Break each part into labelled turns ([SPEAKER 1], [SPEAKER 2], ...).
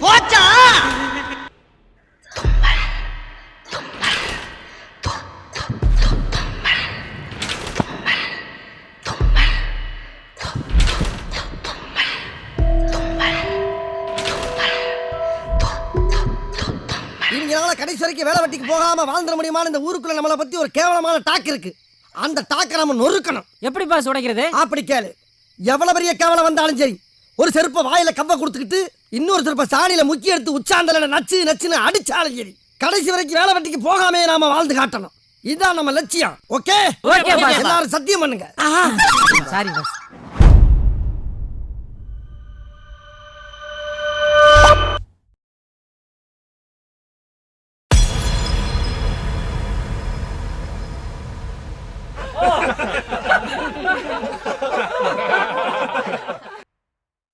[SPEAKER 1] போச்சா? கடைசி வரைக்கும் வேலை வெட்டிக்கு போகாம வாழ்ந்துட முடியுமான இந்த ஊருக்குள்ள நம்மளை பத்தி ஒரு கேவலமான டாக் இருக்கு. அந்த டாக்கை நம்ம நொறுக்கணும்.
[SPEAKER 2] எப்படி பாஸ் உடைக்கிறது?
[SPEAKER 1] அப்படி கேளு. எவ்வளவு பெரிய கேவலம் வந்தாலும் சரி, ஒரு செருப்ப வாயில கவ்வ கொடுத்துக்கிட்டு இன்னொரு செருப்ப சாணியில முக்கி எடுத்து உச்சாந்தல நச்சு நச்சுன்னு அடிச்சாலும் சரி, கடைசி வரைக்கும் வேலை வெட்டிக்கு போகாமே நாம வாழ்ந்து காட்டணும். இதுதான் நம்ம லட்சியம். ஓகே? எல்லாரும் சத்தியம் பண்ணுங்க.
[SPEAKER 2] Sorry boss.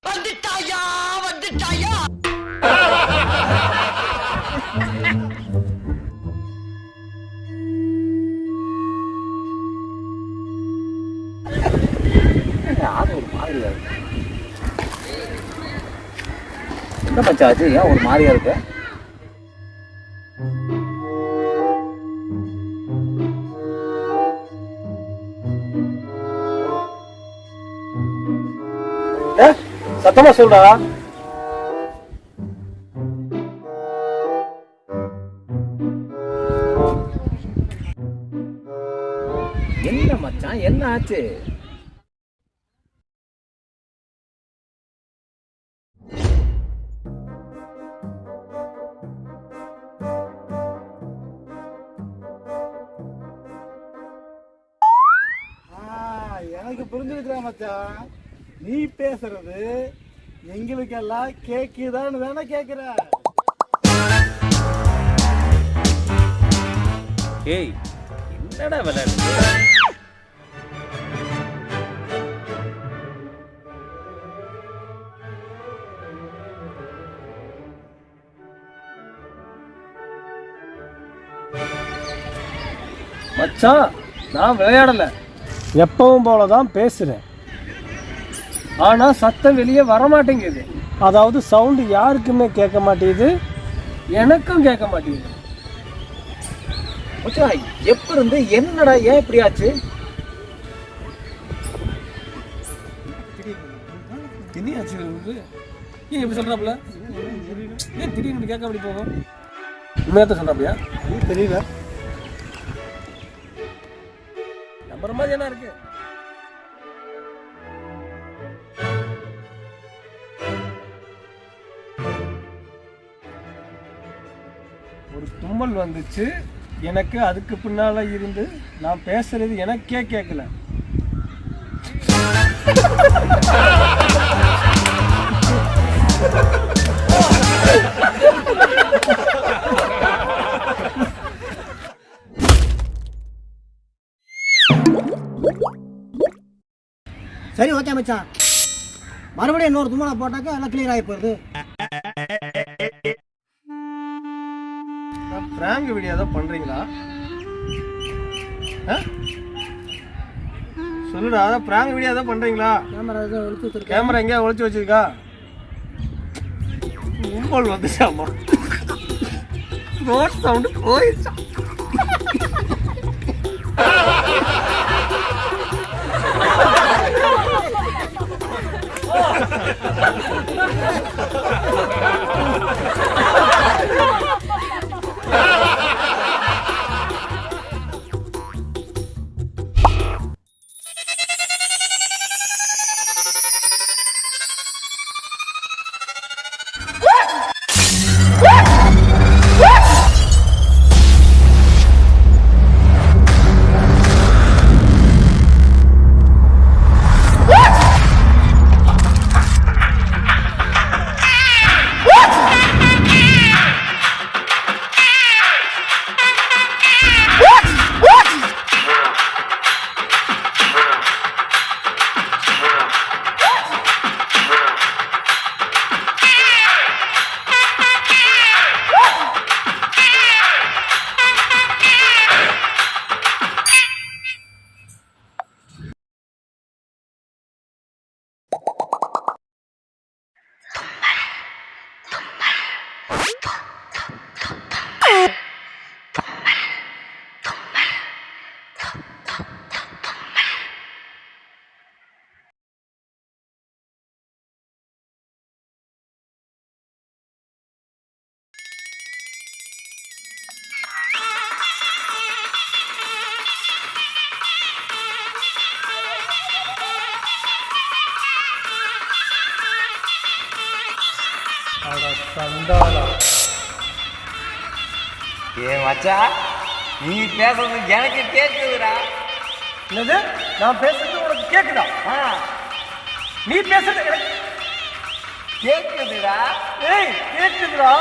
[SPEAKER 1] வந்துட்டாயா வந்துட்டாயா?
[SPEAKER 3] என்ன பச்சாச்சு? ஏன் ஒரு மாதிரியா இருக்கு? சத்தமா சொல்றா. என்ன மச்சான், என்ன ஆச்சு?
[SPEAKER 4] எனக்கு புரிஞ்சிருக்கிற மச்சான், நீ பேசுறது எங்களுக்கெல்லாம் கேக்குதான்னு தானே கேக்குற.
[SPEAKER 3] ஏய், என்னடா விளையாடு? மச்சான், நான் விளையாடல.
[SPEAKER 4] எப்பவும் போலதான் பேசுறேன்.
[SPEAKER 3] ஆனா சத்தம் வெளியே வர மாட்டேங்குது.
[SPEAKER 4] அதாவது சவுண்டு யாருக்குமே கேட்க மாட்டேங்குது,
[SPEAKER 3] எனக்கும் கேட்க மாட்டேங்குது. மச்சான், எப்ப இருந்து என்னடா, ஏன் இப்படி ஆச்சு?
[SPEAKER 4] திடீர்னு ஏன் இப்படி சொல்றாப்ல? ஏன் திடீர்னு கேட்க அப்படி போகும்? உண்மையாத்தான் சொல்றாப்லையா? தெரியல. நம்புற மாதிரி என்ன இருக்கு? ஒரு தும்மல் வந்துச்சு எனக்கு. அதுக்கு பின்னால இருந்து நான் பேசுறது எனக்கே கேட்கல.
[SPEAKER 1] சரி, ஓகே மச்சான். மறுபடியும் இன்னொரு தும்மலை போட்டாக்க எல்லாம் கிளியர் ஆகி போகுது.
[SPEAKER 4] பிராங்க் வீடியோ தான் பண்றீங்களா? சொல்லுடா, அதான் பிராங்க் வீடியோ தான் பண்றீங்களா? கேமரா எங்கேயா ஒளிச்சு வச்சிருக்கா? கும்பல் வந்துச்சாமா, ரோட் சவுண்டு போயிடுச்சா?
[SPEAKER 5] ஏ மச்சா, நீ பேசுறது எனக்கு கேட்குதுடா.
[SPEAKER 3] என்னது? நான் பேசுறது உனக்கு கேக்குதா? நீ பேசுறது எனக்கு
[SPEAKER 5] கேட்குதுடா.
[SPEAKER 3] ஏய் கேக்குதுடா.